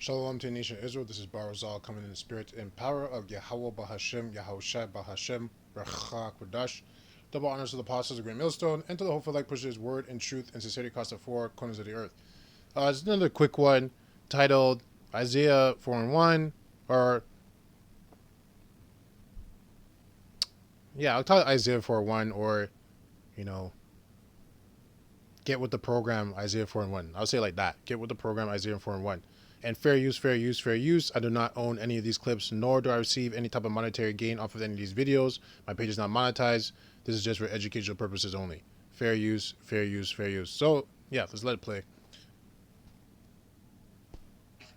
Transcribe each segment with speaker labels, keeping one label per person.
Speaker 1: Shalom to the nation of Israel. This is Barazal coming in the spirit and power of Yahweh Bahashem, Yahushai Bahashem, Rachak Kodash. Double honors to the apostles of Great Millstone and to the hopeful like pushers word and truth and sincerity across the four corners of the earth. It's another quick one titled Isaiah 4 and 1, or I'll tell it Isaiah 4 and 1, or you know, get with the program Isaiah 4 and 1. I'll say it like that. Get with the program Isaiah 4 and 1. And fair use, fair use, fair use. I do not own any of these clips, nor do I receive any type of monetary gain off of any of these videos. My page is not monetized. This is just for educational purposes only. Fair use, fair use, fair use. So, yeah, let's let it play.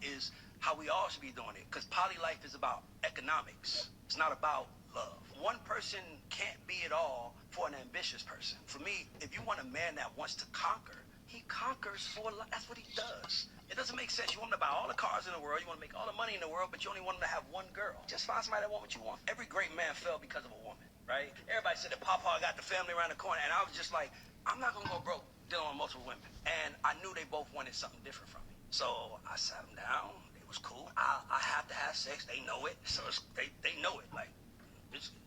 Speaker 2: Is how we all should be doing it, because poly life is about economics. It's not about love. One person can't be it all for an ambitious person. For me, if you want a man that wants to conquer, he conquers for life. That's what he does. It doesn't make sense. You want him to buy all the cars in the world, you want to make all the money in the world, but you only want him to have one girl. Just find somebody that want what you want. Every great man fell because of a woman, right? Everybody said that Papa got the family around the corner, and I was just like, I'm not gonna go broke dealing with multiple women. And I knew they both wanted something different from me. So I sat them down. It was cool. I have to have sex. They know it. So they know it. Like,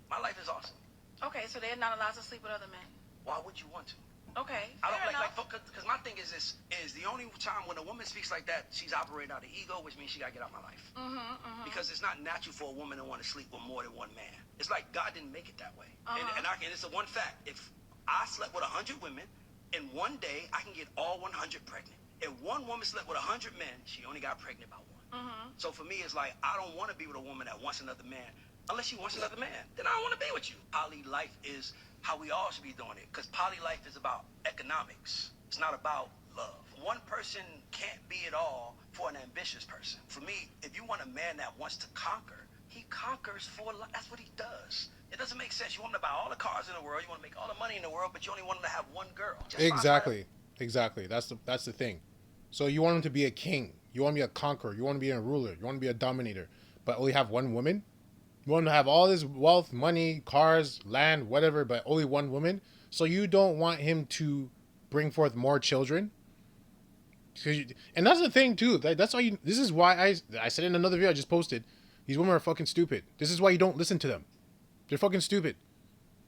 Speaker 2: my life is awesome.
Speaker 3: Okay, so they're not allowed to sleep with other men.
Speaker 2: Why would you want to?
Speaker 3: Okay,
Speaker 2: I don't
Speaker 3: fair enough.
Speaker 2: because my thing is this, is the only time when a woman speaks like that, she's operating out of ego, which means she got to get out of my life. Because it's not natural for a woman to want to sleep with more than one man. It's like God didn't make it that way. And it's a one fact. If I slept with 100 women, in one day, I can get all 100 pregnant. If one woman slept with 100 men, she only got pregnant by one. So for me, it's like, I don't want to be with a woman that wants another man. Unless she wants another man, then I don't want to be with you. Poly life is how we all should be doing it, because poly life is about economics. It's not about love. One person can't be it all for an ambitious person. For me, if you want a man that wants to conquer, he conquers for life. That's what he does. It doesn't make sense. You want him to buy all the cars in the world, you want to make all the money in the world, but you only want him to have one girl.
Speaker 1: Exactly. That's the thing. So you want him to be a king. You want to be a conqueror. You want to be a ruler. You want to be a dominator, but only have one woman. You want to have all this wealth, money, cars, land, whatever, but only one woman. So you don't want him to bring forth more children. And that's the thing too. That's why you. This is why I said in another video I just posted. These women are fucking stupid. This is why you don't listen to them. They're fucking stupid.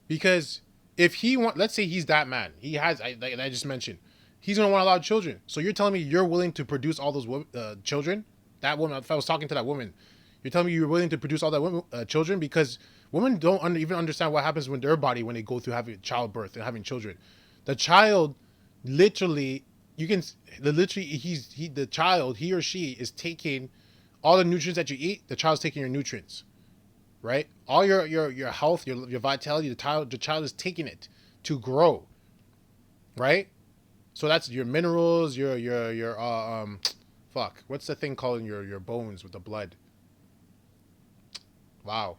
Speaker 1: Because if let's say he's that man. He has, like I just mentioned, he's gonna want a lot of children. So you're telling me you're willing to produce all those children? That woman. If I was talking to that woman. You're telling me you're willing to produce all that women, children, because women don't even understand what happens when their body when they go through having childbirth and having children. The child, literally, the child, he or she is taking all the nutrients that you eat. The child's taking your nutrients, right? All your health, your vitality. The child is taking it to grow, right? So that's your minerals, fuck. What's the thing called in your bones with the blood? Wow.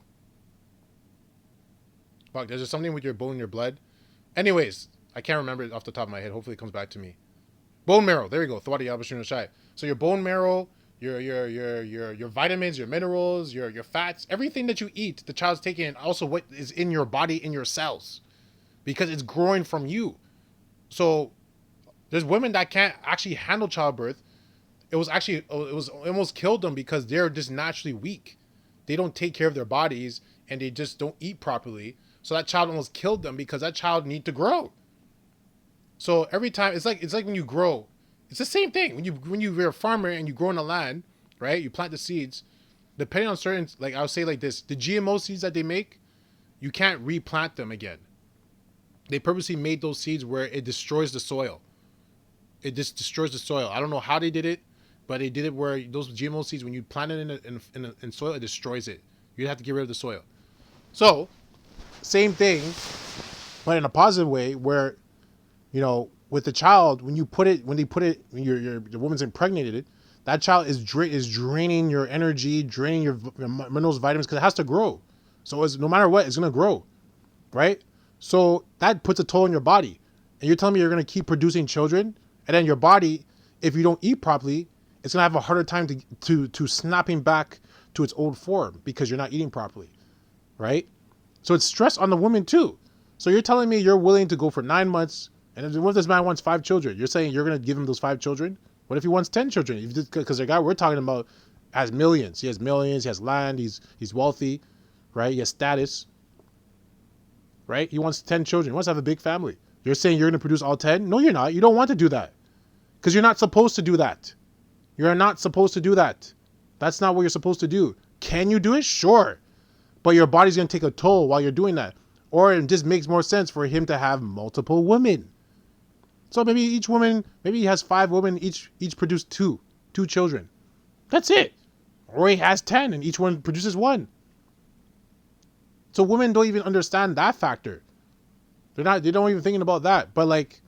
Speaker 1: Fuck, there's just something with your bone and your blood. Anyways, I can't remember it off the top of my head. Hopefully it comes back to me. Bone marrow. There you go. Thwadi Yabashun Shai. So your bone marrow, your vitamins, your minerals, your fats, everything that you eat, the child's taking, and also what is in your body, in your cells. Because it's growing from you. So there's women that can't actually handle childbirth. It almost killed them because they're just naturally weak. They don't take care of their bodies and they just don't eat properly. So that child almost killed them because that child need to grow. So every time it's like when you grow, it's the same thing. When you're a farmer and you grow in the land, right? You plant the seeds. Depending on certain, like I'll say like this, the GMO seeds that they make, you can't replant them again. They purposely made those seeds where it destroys the soil. It just destroys the soil. I don't know how they did it. But they did it where those GMO seeds, when you plant it in soil, it destroys it. You have to get rid of the soil. So, same thing, but in a positive way, where, with the child, when the woman's impregnated, that child is draining your energy, draining your minerals, vitamins, because it has to grow. So no matter what, it's gonna grow, right? So that puts a toll on your body, and you're telling me you're gonna keep producing children, and then your body, if you don't eat properly, it's going to have a harder time to snapping back to its old form because you're not eating properly, right? So it's stress on the woman too. So you're telling me you're willing to go for 9 months, and what if this man wants 5 children? You're saying you're going to give him those 5 children? What if he wants 10 children? Because the guy we're talking about has millions. He has millions. He has land. He's wealthy, right? He has status, right? He wants 10 children. He wants to have a big family. You're saying you're going to produce all 10? No, you're not. You don't want to do that because you're not supposed to do that. You're not supposed to do that. That's not what you're supposed to do. Can you do it? Sure. But your body's going to take a toll while you're doing that. Or it just makes more sense for him to have multiple women. So maybe each woman, maybe he has 5 women, each produce two children. That's it. Or he has 10 and each one produces 1. So women don't even understand that factor. They don't even thinking about that. But like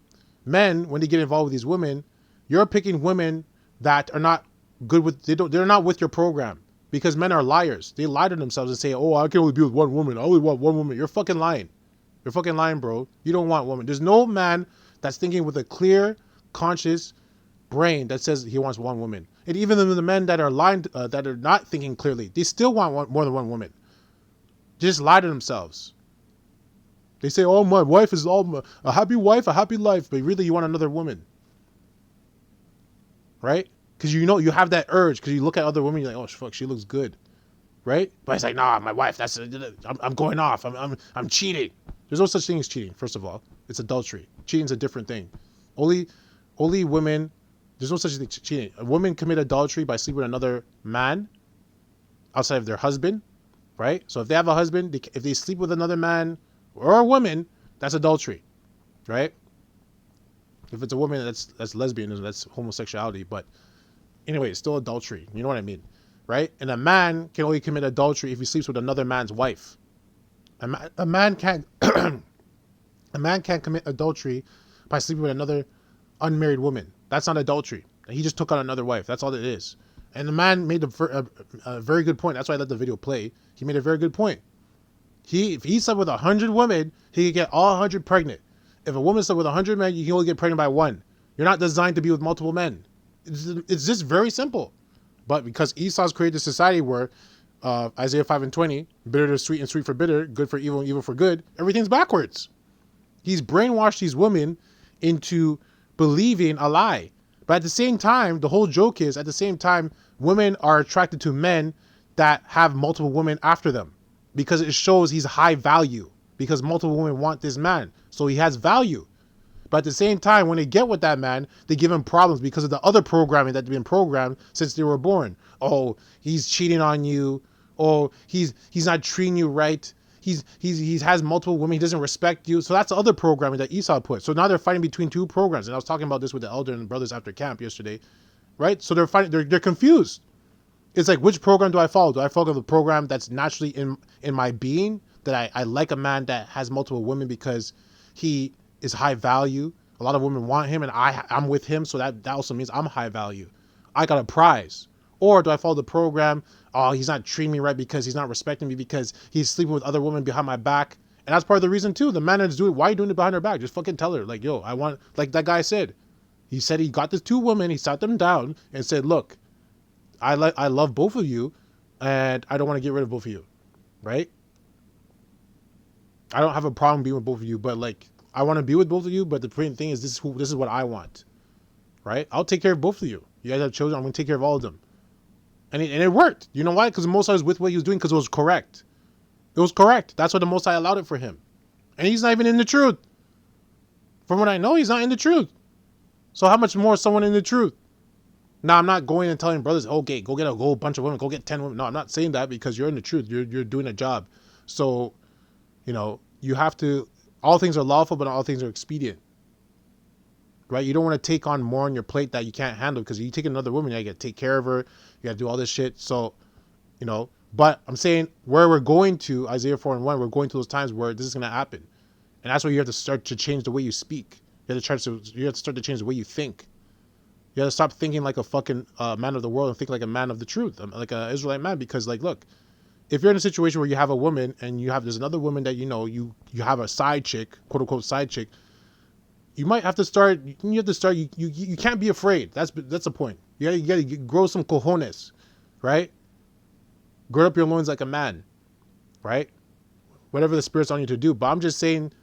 Speaker 1: men, when they get involved with these women, you're picking women that are not good with, they're not with your program. Because men are liars. They lie to themselves and say, oh, I can only be with one woman. I only want one woman. You're fucking lying. You're fucking lying, bro. You don't want women. There's no man that's thinking with a clear, conscious brain that says he wants one woman. And even the men that are lying, that are not thinking clearly, they still want more than one woman. They just lie to themselves. They say, oh, my wife is a happy wife, a happy life. But really, you want another woman. Right? Because you know you have that urge because you look at other women, you're like, oh fuck, she looks good, right? But it's like, nah, my wife. I'm going off. I'm cheating. There's no such thing as cheating. First of all, it's adultery. Cheating's a different thing. Only women. There's no such thing as cheating. A woman commit adultery by sleeping with another man outside of their husband, right? So if they have a husband, if they sleep with another man or a woman, that's adultery, right? If it's a woman, that's lesbianism, that's homosexuality, but anyway, it's still adultery. You know what I mean, right? And a man can only commit adultery if he sleeps with another man's wife. A man can't commit adultery by sleeping with another unmarried woman. That's not adultery. He just took on another wife. That's all it is. And the man made a very good point. That's why I let the video play. He made a very good point. If he slept with 100 women, he could get all 100 pregnant. If a woman slept with 100 men, you can only get pregnant by 1. You're not designed to be with multiple men. It's just very simple. But because Esau's created a society where Isaiah 5:20, bitter to sweet and sweet for bitter, good for evil and evil for good, everything's backwards. He's brainwashed these women into believing a lie. But at the same time, the whole joke is, at the same time, women are attracted to men that have multiple women after them. Because it shows he's high value. Because multiple women want this man. So he has value. But at the same time, when they get with that man, they give him problems because of the other programming that's been programmed since they were born. Oh, he's cheating on you. Oh, he's not treating you right. He has multiple women. He doesn't respect you. So that's the other programming that Esau put. So now they're fighting between 2 programs. And I was talking about this with the elder and brothers after camp yesterday, right? So they're fighting. They're confused. It's like, which program do I follow? Do I follow the program that's naturally in my being, that I like a man that has multiple women because he is high value? A lot of women want him and I'm with him. So that also means I'm high value. I got a prize. Or do I follow the program? Oh, he's not treating me right because he's not respecting me because he's sleeping with other women behind my back. And that's part of the reason too. The man that's doing it, why are you doing it behind her back? Just fucking tell her, like, yo, I want, like that guy said. He said he got these 2 women, he sat them down and said, look, I love both of you and I don't want to get rid of both of you. Right? I don't have a problem being with both of you, but like, I want to be with both of you, but the important thing is this is what I want. Right? I'll take care of both of you. You guys have children, I'm going to take care of all of them. And it worked. You know why? Because the Most High was with what he was doing because it was correct. It was correct. That's why the Most High allowed it for him. And he's not even in the truth. From what I know, he's not in the truth. So how much more is someone in the truth? Now, I'm not going and telling brothers, okay, go get a whole bunch of women, go get 10 women. No, I'm not saying that because you're in the truth. You're doing a job. So, you know, you have to, all things are lawful, but not all things are expedient. Right? You don't want to take on more on your plate that you can't handle because you take another woman, you got to take care of her. You got to do all this shit. So, you know, but I'm saying where we're going to, Isaiah 4:1, we're going to those times where this is going to happen. And that's where you have to start to change the way you speak. You have to start to change the way you think. You have to stop thinking like a fucking man of the world and think like a man of the truth, like an Israelite man. Because like, look, if you're in a situation where you have a woman and there's another woman that, you know, you have a side chick, quote unquote side chick, you might have to start, you can't be afraid. That's the point. You gotta grow some cojones, right? Gird up your loins like a man, right? Whatever the Spirit's on you to do. But I'm just saying,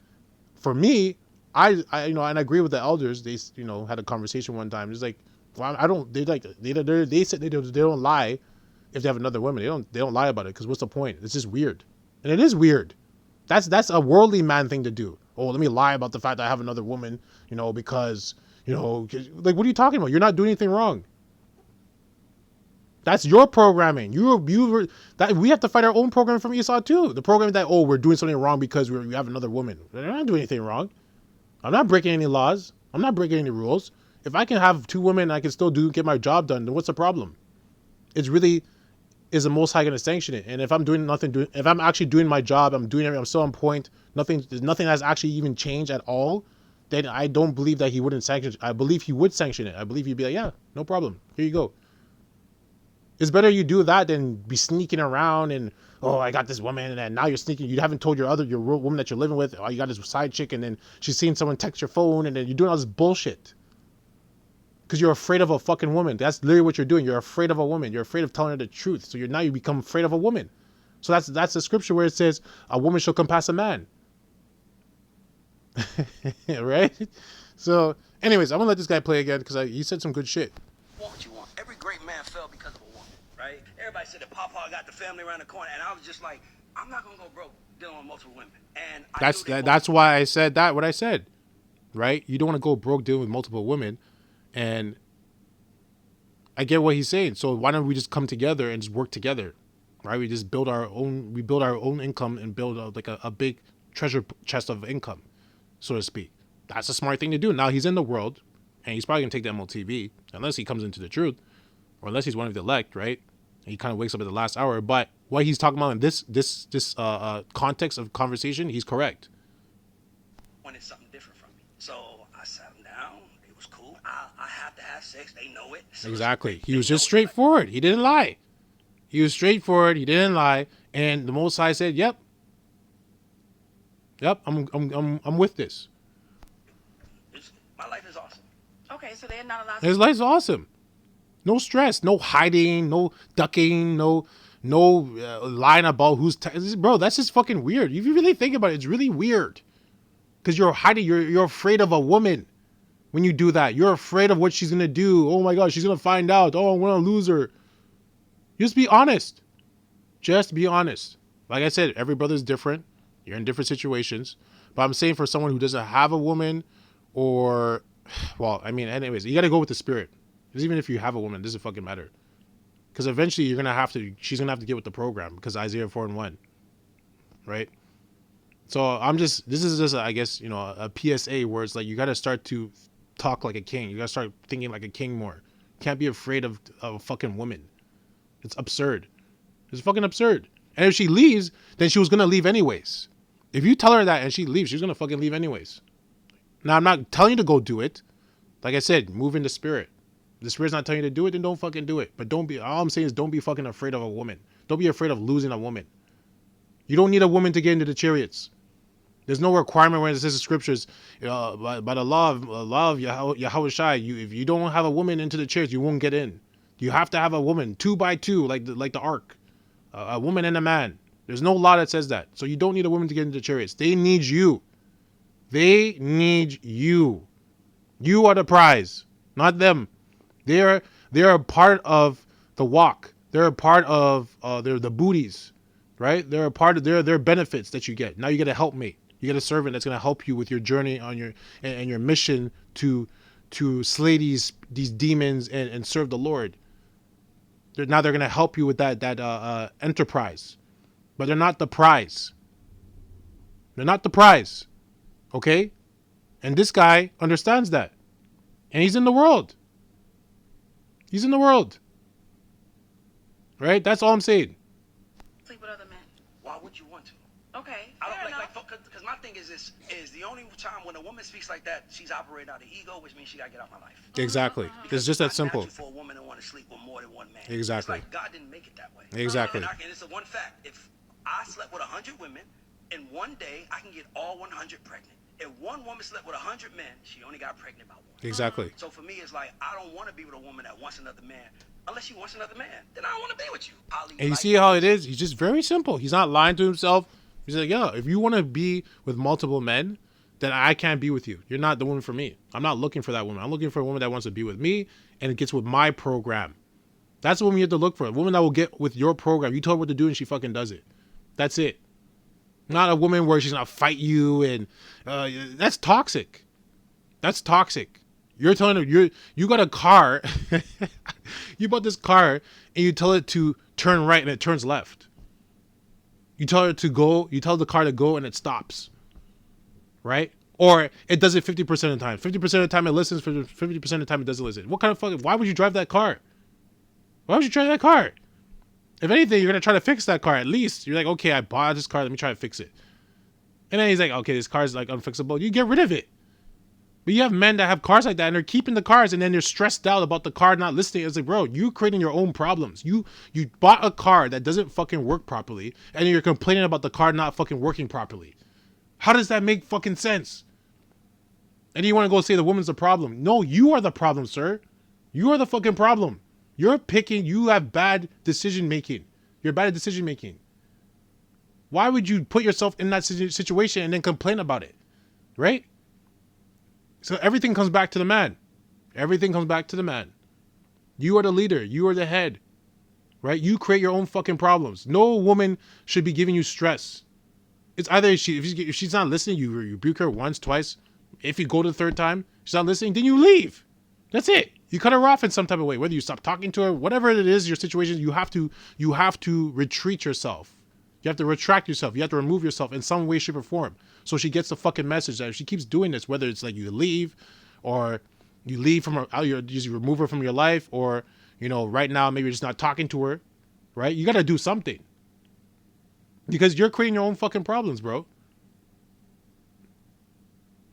Speaker 1: for me, I you know, and I agree with the elders. They, you know, had a conversation one time. It's like, Well, I don't. They said they don't lie if they have another woman. They don't lie about it because what's the point? It's just weird, and it is weird. That's a worldly man thing to do. Oh, let me lie about the fact that I have another woman, because like what are you talking about? You're not doing anything wrong. That's your programming. That we have to fight our own programming from Esau too. The programming that we're doing something wrong because we have another woman. They're not doing anything wrong. I'm not breaking any laws. I'm not breaking any rules. If I can have two women and I can still get my job done, then what's the problem? It's really, is the Most High going to sanction it? And if I'm doing nothing, if I'm actually doing my job, I'm doing everything, I'm still on point, nothing has actually even changed at all, then I don't believe that he wouldn't sanction it. I believe he would sanction it. I believe he'd be like, yeah, no problem. Here you go. It's better you do that than be sneaking around and, oh, I got this woman, and then now you're sneaking. You haven't told your real woman that you're living with, oh, you got this side chick, and then she's seeing someone text your phone, and then you're doing all this bullshit. Because you're afraid of a fucking woman. That's literally what you're doing. You're afraid of a woman. You're afraid of telling her the truth. So now you become afraid of a woman. So that's the scripture where it says a woman shall compass a man. Right? So, anyways, I'm gonna let this guy play again because he said some good shit.
Speaker 2: Want what you want. Every great man fell because of a woman, right? Everybody said that Papa got the family around the corner, and I was just like, I'm not gonna go broke dealing with multiple women. And
Speaker 1: that's why I said that. What I said, right? You don't want to go broke dealing with multiple women. And I get what he's saying. So why don't we just come together and just work together, right? We just build our own income and build like a big treasure chest of income, so to speak. That's a smart thing to do. Now he's in the world, and he's probably gonna take the MLTV unless he comes into the truth, or unless he's one of the elect, right? And he kind of wakes up at the last hour. But what he's talking about in this context of conversation, he's correct.
Speaker 2: Wanted something different from me, so I sat him down. It was cool. I have to have sex. They know it. So
Speaker 1: exactly. He was just straightforward. He didn't lie. He was straightforward. He didn't lie. And the Most High said, "Yep, I'm with this."
Speaker 2: My life is awesome.
Speaker 3: Okay, so they're not allowed to.
Speaker 1: His life's awesome. No stress, no hiding, no ducking, no lying about who's bro. That's just fucking weird. If you really think about it, it's really weird. Because you're hiding. You're afraid of a woman. When you do that, you're afraid of what she's gonna do. Oh my God, she's gonna find out. Oh, I'm gonna lose her. Just be honest. Just be honest. Like I said, every brother's different. You're in different situations. But I'm saying for someone who doesn't have a woman, or, well, I mean, anyways, you gotta go with the spirit. Because even if you have a woman, it doesn't fucking matter. Because eventually she's gonna have to get with the program. Because Isaiah 4:1, right? So this is just, I guess, a PSA where it's like you gotta start to talk like a king. You gotta start thinking like a king more. You can't be afraid of a fucking woman. It's absurd. It's fucking absurd. And if she leaves, then she was gonna leave anyways. If you tell her that and she leaves, she's gonna fucking leave anyways. Now I'm not telling you to go do it. Like I said, move in the spirit. If the spirit's not telling you to do it, then don't fucking do it. But all I'm saying is don't be fucking afraid of a woman. Don't be afraid of losing a woman. You don't need a woman to get into the chariots. There's no requirement when it says in scriptures, by the law of Yahweh Shai, if you don't have a woman into the church, you won't get in. You have to have a woman 2 by 2, like the ark, a woman and a man. There's no law that says that. So you don't need a woman to get into the chariots. They need you. They need you. You are the prize, not them. They are a part of the walk. They're a part of they're the booties, right? They're a part of their benefits that you get. Now you got to help me. You get a servant that's going to help you with your journey on your mission to slay these demons and serve the Lord. Now they're going to help you with that enterprise, but they're not the prize. They're not the prize, okay? And this guy understands that, and he's in the world. He's in the world, right? That's all I'm saying.
Speaker 3: Sleep with other men.
Speaker 2: Why would you want to?
Speaker 3: Okay,
Speaker 2: I
Speaker 3: fair
Speaker 2: don't
Speaker 3: enough.
Speaker 2: because my thing is the only time when a woman speaks like that, she's operating out of ego, which means she gotta get out my life.
Speaker 1: Exactly. It's just that simple.
Speaker 2: It's not natural for a woman to want to sleep with more than one man.
Speaker 1: Exactly.
Speaker 2: It's like God didn't make it that way.
Speaker 1: Exactly.
Speaker 2: And it's a one fact. If I slept with 100 women, in one day I can get all 100 pregnant. If one woman slept with 100 men, she only got pregnant by one.
Speaker 1: Exactly.
Speaker 2: So for me, it's like I don't want to be with a woman that wants another man. Unless she wants another man, then I don't want to be with you.
Speaker 1: And you see how it is? He's just very simple. He's not lying to himself. He's like, yeah, if you want to be with multiple men, then I can't be with you. You're not the woman for me. I'm not looking for that woman. I'm looking for a woman that wants to be with me and it gets with my program. That's the woman you have to look for. A woman that will get with your program. You tell her what to do and she fucking does it. That's it. Not a woman where she's gonna fight you and that's toxic. That's toxic. You're telling her you got a car, you bought this car and you tell it to turn right and it turns left. You tell her to go, you tell the car to go and it stops. Right? Or it does it 50% of the time. 50% of the time it listens, 50% of the time it doesn't listen. What kind of fucking, why would you drive that car? Why would you drive that car? If anything, you're going to try to fix that car at least. You're like, okay, I bought this car, let me try to fix it. And then he's like, okay, this car is like unfixable. You get rid of it. But you have men that have cars like that and they're keeping the cars and then they're stressed out about the car not listening. It's like, bro, you creating your own problems. You bought a car that doesn't fucking work properly and you're complaining about the car not fucking working properly. How does that make fucking sense? And you want to go say the woman's the problem. No, you are the problem, sir. You are the fucking problem. You have bad decision making. You're bad at decision making. Why would you put yourself in that situation and then complain about it? Right? So everything comes back to the man. Everything comes back to the man. You are the leader. You are the head. Right? You create your own fucking problems. No woman should be giving you stress. It's either if she's not listening, you rebuke her once, twice. If you go to the third time, she's not listening, then you leave. That's it. You cut her off in some type of way. Whether you stop talking to her, whatever it is, your situation, you have to retreat yourself. You have to retract yourself. You have to remove yourself in some way, shape, or form. So she gets the fucking message that if she keeps doing this, whether it's like you leave, or you leave from her, you remove her from your life, or right now maybe you're just not talking to her, right? You got to do something. Because you're creating your own fucking problems, bro.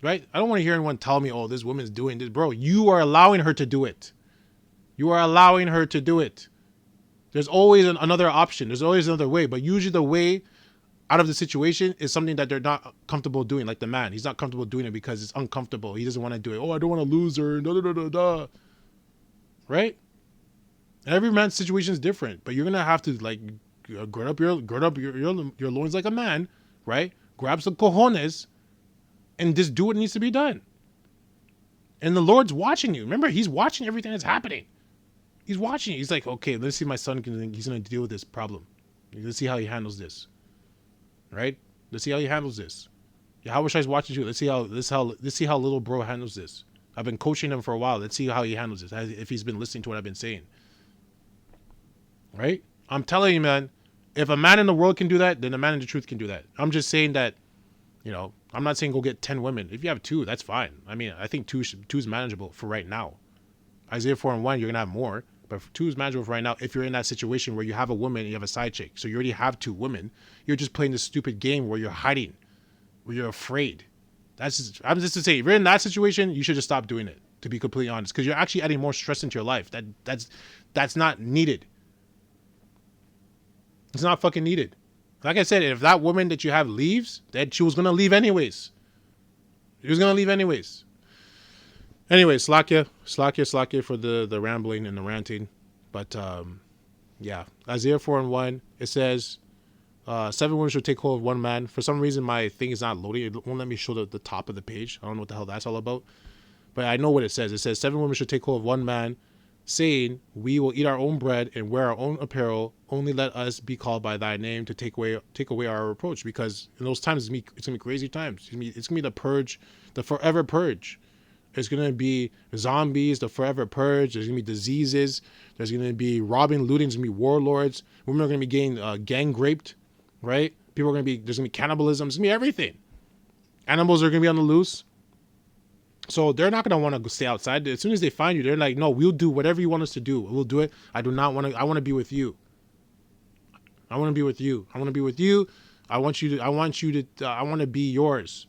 Speaker 1: Right? I don't want to hear anyone tell me, oh, this woman's doing this. Bro, you are allowing her to do it. You are allowing her to do it. There's always another option. There's always another way. But usually the way out of the situation is something that they're not comfortable doing. Like the man. He's not comfortable doing it because it's uncomfortable. He doesn't want to do it. Oh, I don't want to lose her. Da, da, da, da, da. Right? And every man's situation is different. But you're going to have to like gird up your loins like a man. Right? Grab some cojones. And just do what needs to be done. And the Lord's watching you. Remember, he's watching everything that's happening. He's watching you. He's like, okay, let's see my son. He's going to deal with this problem. Let's see how he handles this. Right? Let's see how he handles this. Yahweh Shai is watching you. Let's see how little bro handles this. I've been coaching him for a while. Let's see how he handles this. If he's been listening to what I've been saying. Right? I'm telling you, man, if a man in the world can do that, then a man in the truth can do that. I'm just saying that, I'm not saying go get 10 women. If you have 2, that's fine. I mean, I think 2 is manageable for right now. Isaiah 4:1, you're going to have more. But 2 is manageable for right now if you're in that situation where you have a woman and you have a side chick. So you already have 2 women. You're just playing this stupid game where you're hiding, where you're afraid. I'm just to say, if you're in that situation, you should just stop doing it, to be completely honest. Because you're actually adding more stress into your life. That's not needed. It's not fucking needed. Like I said, if that woman that you have leaves, then she was going to leave anyways. She was going to leave anyways. Anyway, slakia for the rambling and the ranting. But, yeah. Isaiah 4:1, it says, 7 women should take hold of 1 man. For some reason, my thing is not loading. It won't let me show the top of the page. I don't know what the hell that's all about. But I know what it says. It says, 7 women should take hold of 1 man, saying, we will eat our own bread and wear our own apparel. Only let us be called by thy name to take away our reproach. Because in those times, it's gonna be crazy times. It's gonna be the purge, the forever purge. There's gonna be zombies, the forever purge. There's gonna be diseases. There's gonna be robbing, looting. There's gonna be warlords. Women are gonna be getting gang raped, right? There's gonna be cannibalism. There's gonna be everything. Animals are gonna be on the loose. So they're not going to want to stay outside. As soon as they find you, they're like, no, we'll do whatever you want us to do. We'll do it. I want to be with you. I want to be with you. I want to be with you. I want to be yours.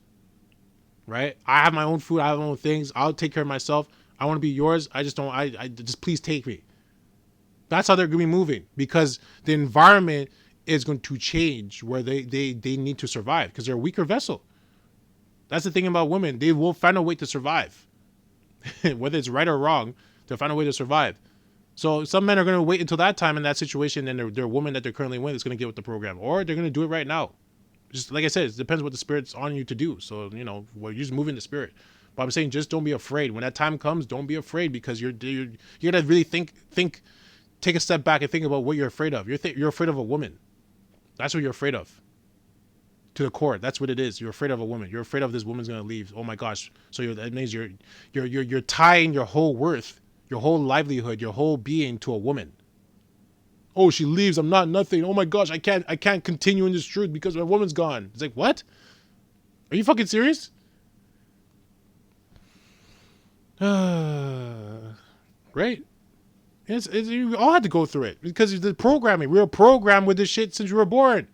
Speaker 1: Right? I have my own food. I have my own things. I'll take care of myself. I want to be yours. I just please take me. That's how they're going to be moving, because the environment is going to change where they need to survive, because they're a weaker vessel. That's the thing about women. They will find a way to survive. Whether it's right or wrong, they'll find a way to survive. So some men are going to wait until that time in that situation, and their woman that they're currently with is going to get with the program. Or they're going to do it right now. Just like I said, it depends what the Spirit's on you to do. So, you're just moving the Spirit. But I'm saying just don't be afraid. When that time comes, don't be afraid, because you're gonna really think, take a step back and think about what you're afraid of. You're afraid of a woman. That's what you're afraid of. To the core, that's what it is. You're afraid of a woman. You're afraid of this woman's gonna leave. Oh my gosh! So that means you're tying your whole worth, your whole livelihood, your whole being to a woman. Oh, she leaves. I'm not nothing. Oh my gosh! I can't continue in this truth because my woman's gone. It's like, what? Are you fucking serious? Right? You all had to go through it because of the programming. We were programmed with this shit since we were born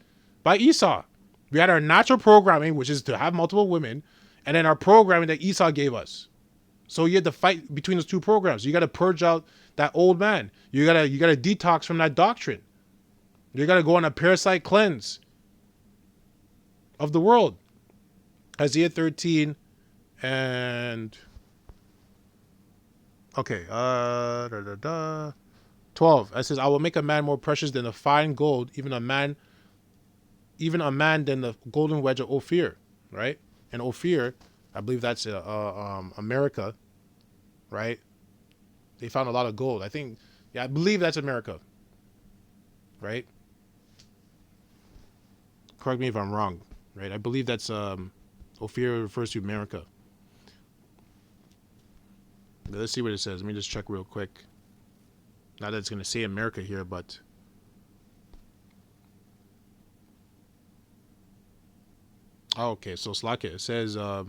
Speaker 1: by Esau. We had our natural programming, which is to have multiple women, and then our programming that Esau gave us. So you had to fight between those two programs. You got to purge out that old man. You gotta detox from that doctrine. You got to go on a parasite cleanse of the world. Isaiah 13 and 12. It says, I will make a man more precious than the fine gold, even a man than the golden wedge of Ophir, right? And Ophir, I believe that's America, right? They found a lot of gold. I believe that's America, right? Correct me if I'm wrong, right? I believe that's Ophir refers to America. Let's see what it says. Let me just check real quick. Not that it's going to say America here, but okay, so Slakia, it says a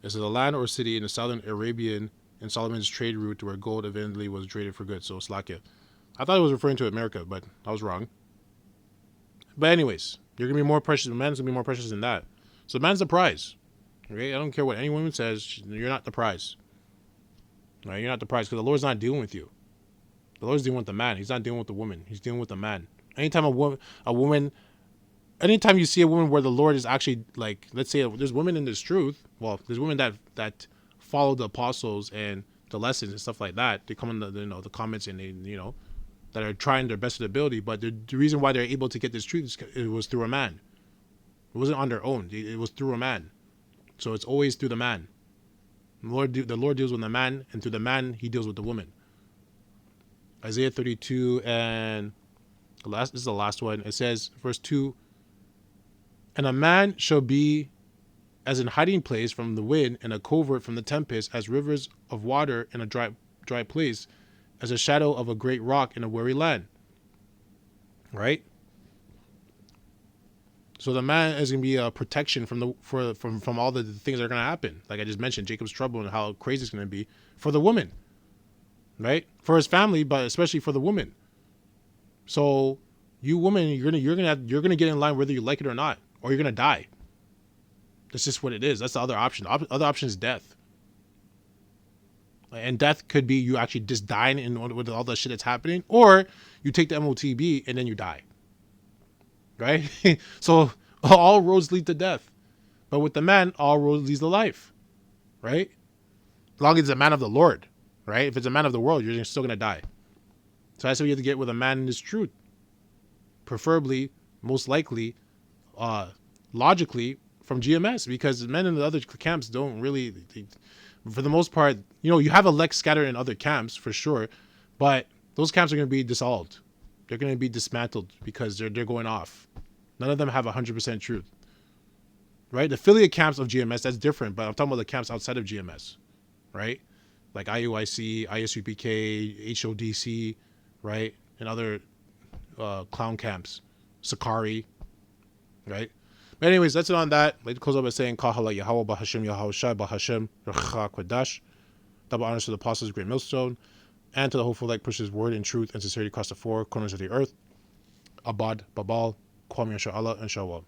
Speaker 1: land or city in the southern Arabian and Solomon's trade route where gold eventually was traded for goods. So Slakia. I thought it was referring to America, but I was wrong. But anyways, you're going to be more precious. Man's going to be more precious than that. So man's the prize. Okay? I don't care what any woman says. You're not the prize. Right? You're not the prize because the Lord's not dealing with you. The Lord's dealing with the man. He's not dealing with the woman. He's dealing with the man. Anytime anytime you see a woman where the Lord is actually, like, let's say there's women in this truth. Well, there's women that follow the apostles and the lessons and stuff like that. They come in the comments and they, that are trying their best of their ability. But the reason why they're able to get this truth is it was through a man. It wasn't on their own. It was through a man. So it's always through the man. The Lord deals with the man, and through the man, he deals with the woman. Isaiah 32 and this is the last one. It says, verse 2, and a man shall be as an hiding place from the wind and a covert from the tempest, as rivers of water in a dry place, as a shadow of a great rock in a weary land. Right? So the man is going to be a protection from all the things that are going to happen. Like I just mentioned, Jacob's trouble and how crazy it's going to be for the woman, right? For his family, but especially for the woman. So you woman, you're gonna get in line whether you like it or not, or you're going to die. That's just what it is. That's the other option. The other option is death. And death could be you actually just dying with all the shit that's happening, or you take the MOTB and then you die. Right? So all roads lead to death. But with the man, all roads lead to life. Right? As long as it's a man of the Lord. Right? If it's a man of the world, you're still going to die. So that's what you have to get with a man in his truth. Preferably, most likely, logically, from GMS. Because men in the other camps don't really, for the most part, you have elect scattered in other camps, for sure. But those camps are going to be dissolved. They're going to be dismantled because they're going off. None of them have 100% truth. Right? The affiliate camps of GMS, that's different. But I'm talking about the camps outside of GMS. Right? Like IUIC, ISUPK, HODC, right? And other clown camps. Sakari. Right? But anyways, that's it on that. I'd like to close up by saying, Kahala Yahweh Bahashim Yahushai Bahashim Recha Kwadash. Double honors to the apostles, great millstone. And to the hopeful like pushes word and truth and sincerity across the four corners of the earth. Abad, Babal, Kwam Yasha Allah, and Shawwal.